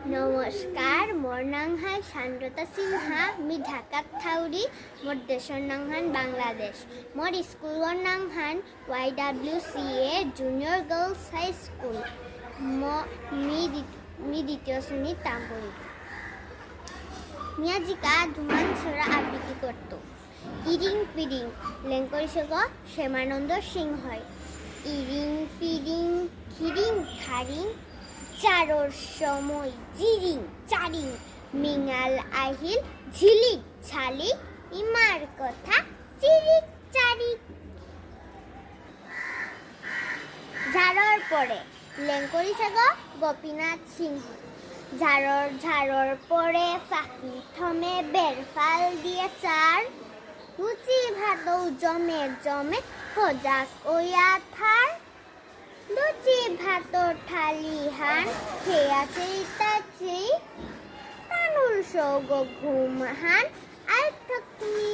নমস্কার, মোর নাম হয় সান্দ্রতা সিনহা। মি ঢাকা থাউরি। মোর দেশের নাম হান বাংলাদেশ। মোর স্কুলের নাম হান YWCA junior girls high school. মি দ্বিতীয় শ্রেণীর তাম পড়ি। মিয়াজিকা ধুমান ছড়া আবৃত্তি করত। ইরিং পিরিং লেঙ্করিসে গ শ্যামানন্দ সিংহ হয়। ইরিং পিরিং খিরিং খারিং চারোর সময় জিরিং চারিং মিঙাল আহিল ঝিলিক ঝালিক ইমার কথা চিরিক চারিক। ঝাড়র পরে লেঙ্করিসে গ গোপীনাথ সিংহ। ঝাড়র পরে ফাঁকি থমে বেরফাল দিয়ে চার লুচি ভাতও জমে জমে খোঁজাক ওয়া থার। লুচি ভাতর থালি হান খেয়াছে ইতাচি তানুর সৌগ ঘুম হান আর থকমি